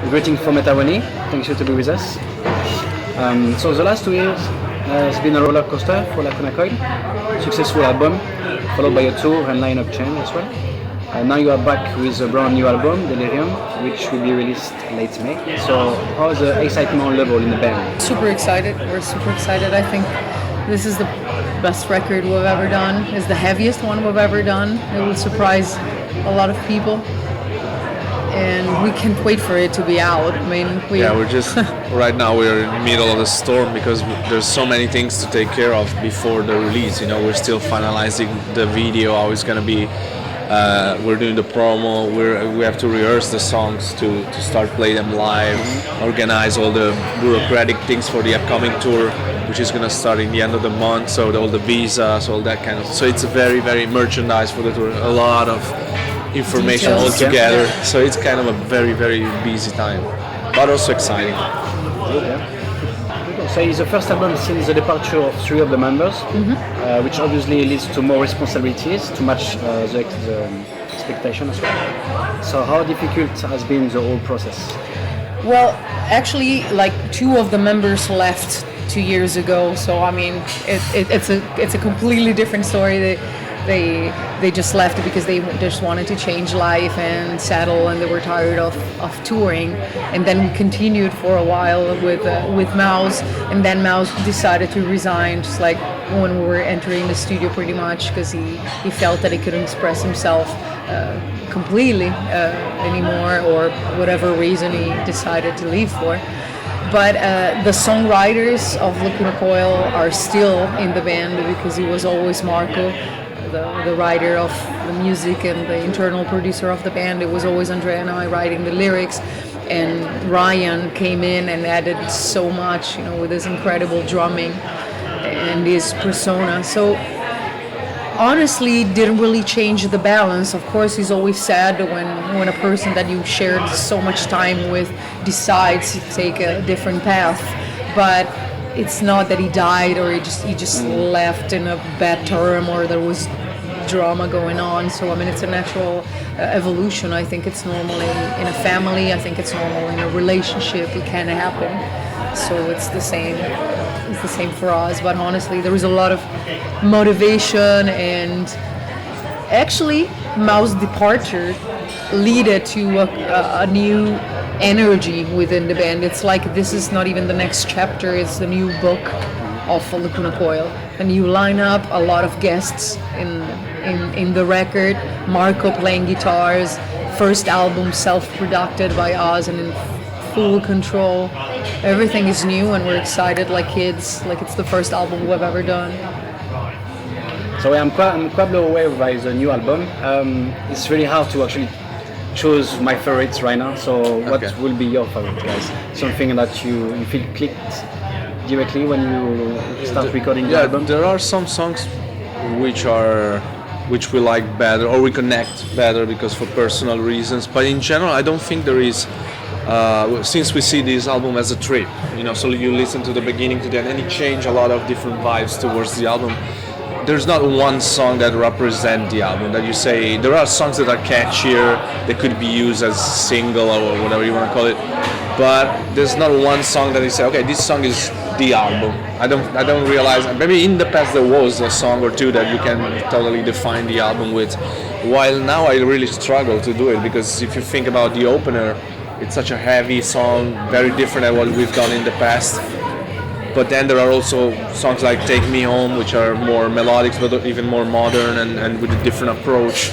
greeting from Wani. Thank you to be with us. So the last 2 years has been a roller coaster for LACUNA COIL. Successful album, followed by a tour and lineup change as well. Now you are back with a brand new album, Delirium, which will be released late May. So how's the excitement level in the band? Super excited. We're super excited. I think this is the best record we've ever done. It's the heaviest one we've ever done. It will surprise a lot of people. And we can't wait for it to be out. I mean, we're just right now we're in the middle of the storm because there's so many things to take care of before the release. You know, we're still finalizing the video, how it's gonna be. We're doing the promo. We have to rehearse the songs to start play them live. Organize all the bureaucratic things for the upcoming tour, which is gonna start in the end of the month. So all the visas, all that kind of. So it's very, very merchandise for the tour. A lot of information all together, so it's kind of a very, very busy time, but also exciting. So it's the first album since the departure of 3 of the members, which obviously leads to more responsibilities to match the expectation as well. So how difficult has been the whole process? Well, actually, like 2 of the members left 2 years ago, so I mean, it's a completely different story. They just left because they just wanted to change life and settle, and they were tired of touring. And then we continued for a while with Myles, and then Myles decided to resign, just like when we were entering the studio, pretty much, because he felt that he couldn't express himself completely anymore, or whatever reason he decided to leave for. But the songwriters of LACUNA COIL are still in the band because it was always Marco, the writer of the music and the internal producer of the band. It was always Andrea and I writing the lyrics, and Ryan came in and added so much, with his incredible drumming and his persona. So honestly, didn't really change the balance. Of course, it's always sad when a person that you shared so much time with decides to take a different path, but it's not that he died or he just left in a bad term or there was drama going on. So I mean, it's a natural evolution. I think it's normal in a family. I think it's normal in a relationship. It can happen. So it's the same. It's the same for us. But honestly, there is a lot of motivation, and actually, Myles' departure led to a new energy within the band. It's like this is not even the next chapter, it's the new book of LACUNA COIL. A new lineup, a lot of guests in the record, Marco playing guitars, first album self-produced by us and in full control. Everything is new and we're excited like kids, like it's the first album we've ever done. So I'm quite blown away by the new album. It's really hard to actually choose my favorites right now. So what will be your favorite, guys? Something that you feel clicked directly when you start recording the album? There are some songs which we like better or we connect better because for personal reasons. But in general, I don't think there is. Since we see this album as a trip, so you listen to the beginning to the end, and it change a lot of different vibes towards the album. There's not one song that represents the album that you say. There are songs that are catchier, that could be used as single or whatever you want to call it, but there's not one song that you say, okay, this song is the album. I don't realize. Maybe in the past there was a song or two that you can totally define the album with. While now I really struggle to do it because if you think about the opener, it's such a heavy song, very different than what we've done in the past. But then there are also songs like Take Me Home, which are more melodic, but even more modern and with a different approach.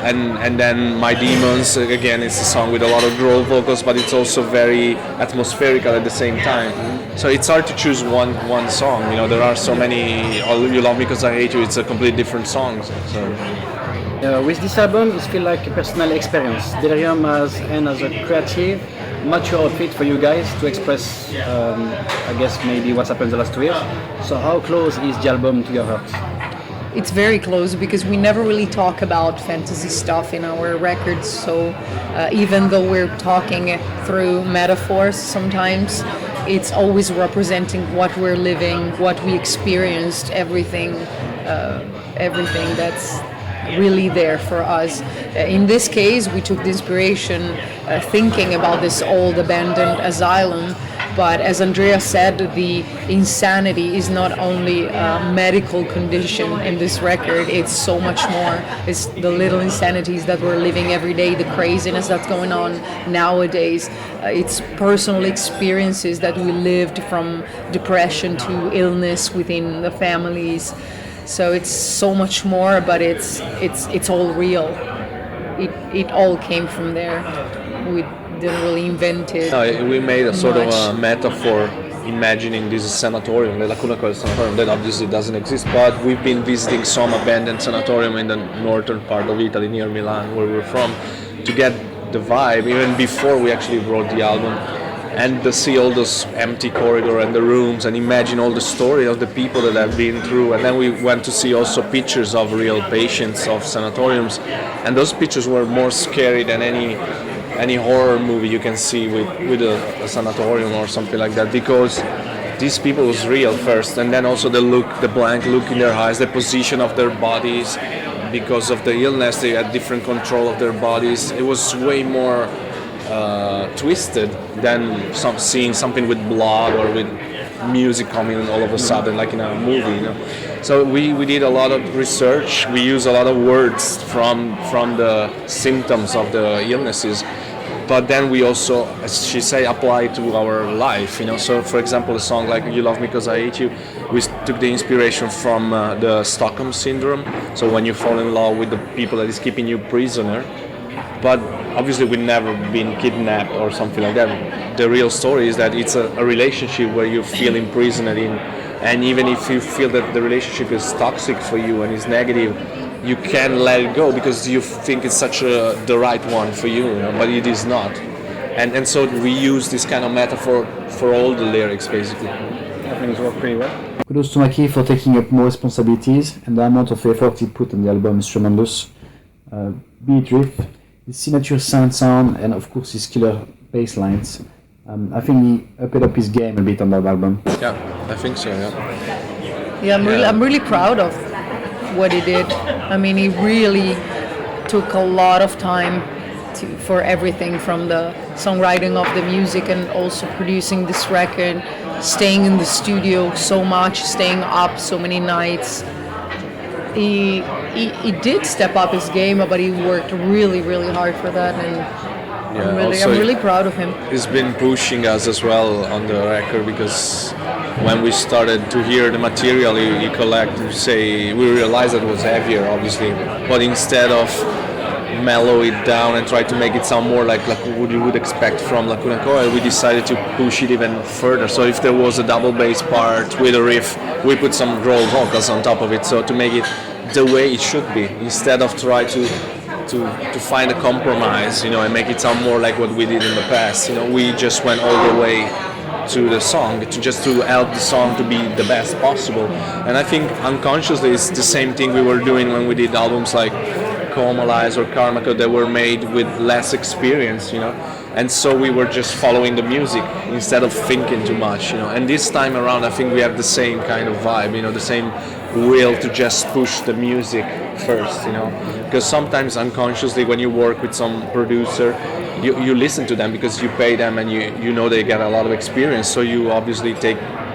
And then My Demons, again, it's a song with a lot of growl vocals, but it's also very atmospherical at the same time. So it's hard to choose one song. There are so many. Oh, You Love Me Because I Hate You. It's a completely different song. So. With this album, it feels like a personal experience. Delirium as a creative, mature outfit for you guys to express, I guess, maybe what's happened the last 2 years. So how close is the album to your heart? It's very close because we never really talk about fantasy stuff in our records. So even though we're talking through metaphors sometimes, it's always representing what we're living, what we experienced, everything that's really there for us. In this case, we took the inspiration thinking about this old abandoned asylum. But as Andrea said, the insanity is not only a medical condition in this record, it's so much more. It's the little insanities that we're living every day, the craziness that's going on nowadays. It's personal experiences that we lived, from depression to illness within the families. So it's so much more, but it's all real. It all came from there. We didn't really invent it. No, we made a sort of a metaphor imagining this sanatorium, the Lacuna Coil Sanatorium, that obviously doesn't exist, but we've been visiting some abandoned sanatorium in the northern part of Italy, near Milan, where we're from, to get the vibe, even before we actually wrote the album, and to see all those empty corridors and the rooms, and imagine all the story of the people that have been through. And then we went to see also pictures of real patients of sanatoriums, and those pictures were more scary than any horror movie you can see with a sanatorium or something like that, because these people was real first, and then also the blank look in their eyes, the position of their bodies. Because of the illness, they had different control of their bodies. It was way more twisted than seeing something with blood or with music coming all of a sudden, like in a movie, you know. So we did a lot of research. We used a lot of words from the symptoms of the illnesses, but then we also, as she say, apply to our life, you know. So for example, a song like "You Love Me 'Cause I Hate You," we took the inspiration from the Stockholm syndrome. So when you fall in love with the people that is keeping you prisoner, but obviously we've never been kidnapped or something like that. The real story is that it's a relationship where you feel imprisoned in, and even if you feel that the relationship is toxic for you and is negative, you can't let it go because you think it's the right one for you, you know, but it is not. And so we use this kind of metaphor for all the lyrics, basically. I think it worked pretty well. Kudos to Maki for taking up more responsibilities, and the amount of effort he put on the album is tremendous. Beat riff, his signature sound, and of course his killer bass lines. I think he upped up his game a bit on that album. Yeah, I think so, yeah. Yeah, I'm really proud of what he did. I mean, he really took a lot of time for everything, from the songwriting of the music and also producing this record, staying in the studio so much, staying up so many nights. He did step up his game, but he worked really, really hard for that, and I'm really proud of him. He's been pushing us as well on the record, because when we started to hear the material he collected, we realized that it was heavier, obviously, but instead of mellow it down and try to make it sound more like what you would expect from Lacuna Coil, we decided to push it even further. So if there was a double bass part with a riff, we put some growl vocals on top of it, so to make it the way it should be, instead of try to find a compromise, you know, and make it sound more like what we did in the past. You know, we just went all the way to the song, to help the song to be the best possible. And I think unconsciously it's the same thing we were doing when we did albums like Comalize or Karma, that were made with less experience, you know. And so we were just following the music instead of thinking too much, you know. And this time around I think we have the same kind of vibe, you know, the same will to just push the music first, you know. Because sometimes unconsciously when you work with some producer, you listen to them because you pay them and you know they get a lot of experience, so you obviously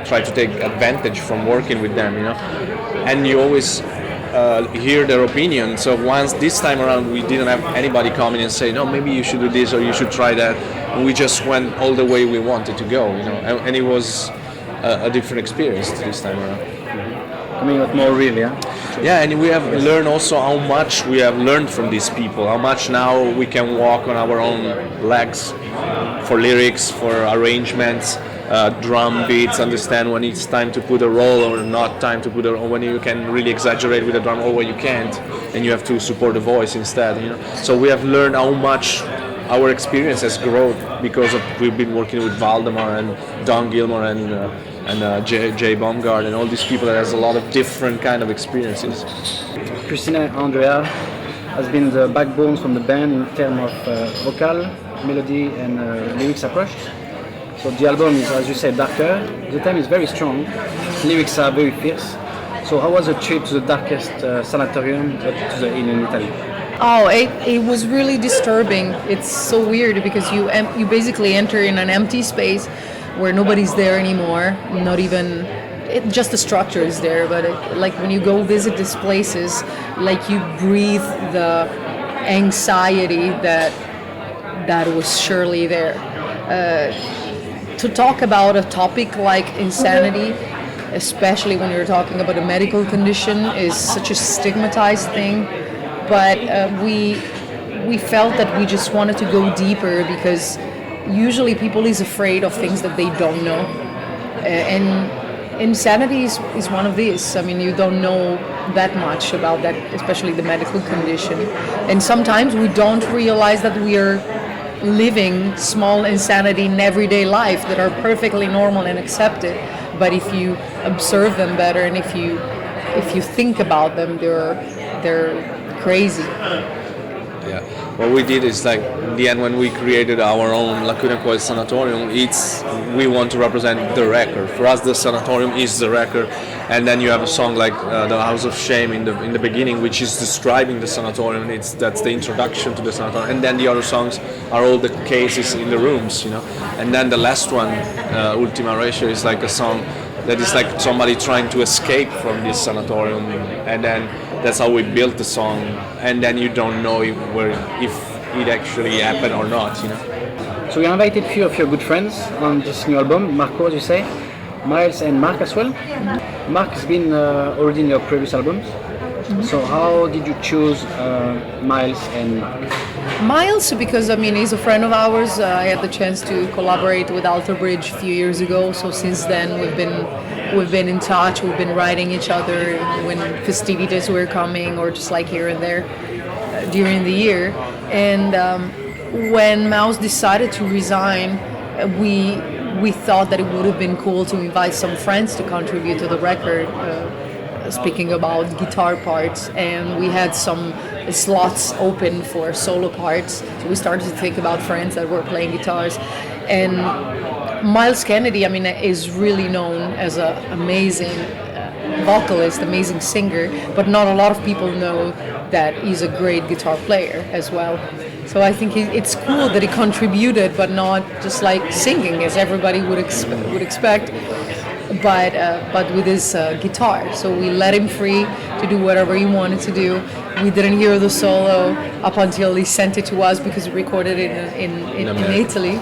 try to take advantage from working with them, you know. And you always hear their opinion. So once this time around we didn't have anybody come in and say, no, maybe you should do this or you should try that. And we just went all the way we wanted to go, you know. And it was a different experience this time around. Coming out more real, yeah? Yeah, and we have learned also how much we have learned from these people, how much now we can walk on our own legs for lyrics, for arrangements, drum beats, understand when it's time to put a roll or not time to put a roll, when you can really exaggerate with the drum or when you can't, and you have to support the voice instead, you know. So we have learned how much our experience has grown because we've been working with Valdemar and Don Gilmore and Jay Baumgart and all these people that has a lot of different kind of experiences. Cristina and Andrea has been the backbone from the band in terms of vocal, melody and lyrics approach. So the album is, as you said, darker. The theme is very strong. Lyrics are very fierce. So So how was the trip to the darkest sanatorium to the inn in Italy? Oh, it was really disturbing. It's so weird because you basically enter in an empty space where nobody's there anymore. Not even just the structure is there, but like when you go visit these places, like you breathe the anxiety that was surely there. To talk about a topic like insanity, especially when you're talking about a medical condition, is such a stigmatized thing. But we felt that we just wanted to go deeper because usually people is afraid of things that they don't know, and insanity is one of these. I mean, you don't know that much about that, especially the medical condition, and sometimes we don't realize that we are living small insanity in everyday life that are perfectly normal and accepted. But if you observe them better and if you think about them, they're crazy. Yeah, what we did is like in the end when we created our own Lacuna Coil Sanatorium, we want to represent the record. For us, the Sanatorium is the record, and then you have a song like the House of Shame in the beginning, which is describing the Sanatorium. That's the introduction to the Sanatorium, and then the other songs are all the cases in the rooms, you know. And then the last one, Ultima Ratio, is like a song that is like somebody trying to escape from this sanatorium, and then that's how we built the song, and then you don't know if it actually happened or not, you know. So we invited a few of your good friends on this new album, Marco, as you say, Myles and Mark as well. Mark has been already in your previous albums. So how did you choose Myles and Mark? Myles, because I mean he's a friend of ours. I had the chance to collaborate with Alter Bridge a few years ago. So since then we've been in touch. We've been writing each other when festivities were coming, or just like here and there during the year. And when Myles decided to resign, we thought that it would have been cool to invite some friends to contribute to the record. Speaking about guitar parts, and we had some slots open for solo parts, so we started to think about friends that were playing guitars. And Myles Kennedy, I mean, is really known as an amazing vocalist, amazing singer, but not a lot of people know that he's a great guitar player as well. So I think it's cool that he contributed, but not just like singing as everybody would expect. But with his guitar. So we let him free to do whatever he wanted to do. We didn't hear the solo up until he sent it to us because we recorded it in Italy.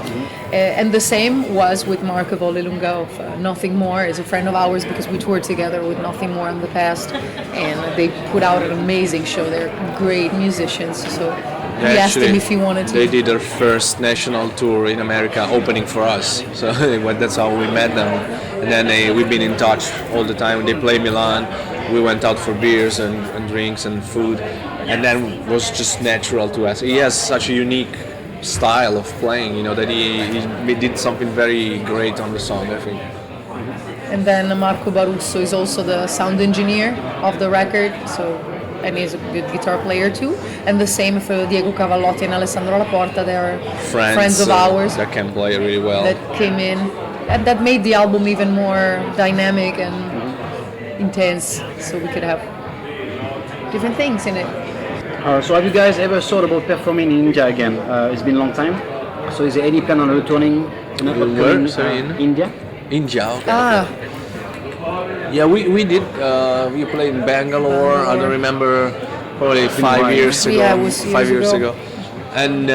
And the same was with Marco Volelunga of Nothing More, is a friend of ours because we toured together with Nothing More in the past, and they put out an amazing show. They're great musicians, so we asked him if he wanted to. They did their first national tour in America, opening for us. So that's how we met them. And then we've been in touch all the time. They play Milan. We went out for beers and drinks and food. And then it was just natural to us. He has such a unique style of playing, you know, that he did something very great on the song, I think. And then Marco Barusso is also the sound engineer of the record. And he's a good guitar player too. And the same for Diego Cavallotti and Alessandro Laporta. They are friends of ours that can play really well. That came in, and that made the album even more dynamic and intense, so we could have different things in it. So have you guys ever thought about performing in India again? It's been a long time. So is there any plan on returning in India? India, okay. Yeah, we did. We played in Bangalore. I don't remember, probably 5 years ago. Yeah, it was 5 years ago. And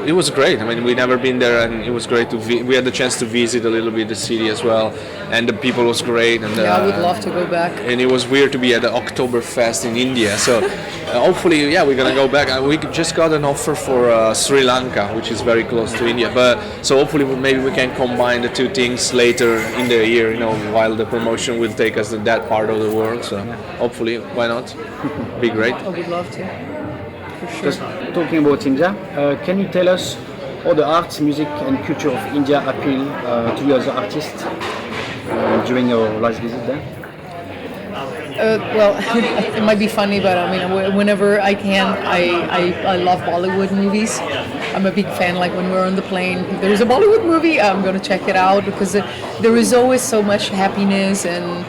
it was great. I mean, we'd never been there, and it was great to. We had the chance to visit a little bit the city as well, and the people was great. And I would love to go back. And it was weird to be at the Oktoberfest in India. So hopefully, we're gonna go back. We just got an offer for Sri Lanka, which is very close to India. But so hopefully, maybe we can combine the two things later in the year. You know, while the promotion will take us to that part of the world. So hopefully, why not? Be great. I would love to. Sure. Just talking about India, can you tell us how the art, music and culture of India appeal to you as an artist during your last visit there? Well, it might be funny, but I mean, whenever I can, I love Bollywood movies. I'm a big fan. Like when we're on the plane, if there's a Bollywood movie, I'm going to check it out because there is always so much happiness and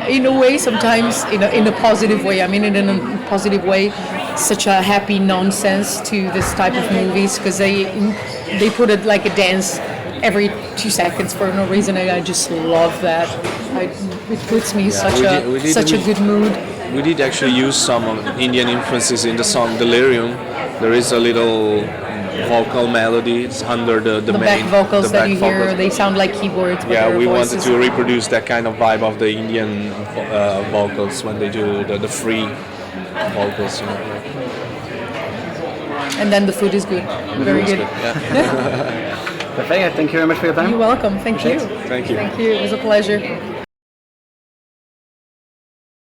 in a way, sometimes in a positive way. I mean, in a positive way, such a happy nonsense to this type of movies because they put it like a dance every 2 seconds for no reason. I just love that. It puts me in such a good mood. We did actually use some Indian influences in the song Delirium. There is a little vocal melody. It's under the main back vocals that you hear. vocals. They sound like keyboards. But Yeah, their we voices. wanted to reproduce that kind of vibe of the Indian vocals when they do the free vocals. You know. And then the food is good. Very good. Yeah. Perfect. Thank you very much for your time. You're welcome. Thank you. Thank you. Thank you. It was a pleasure.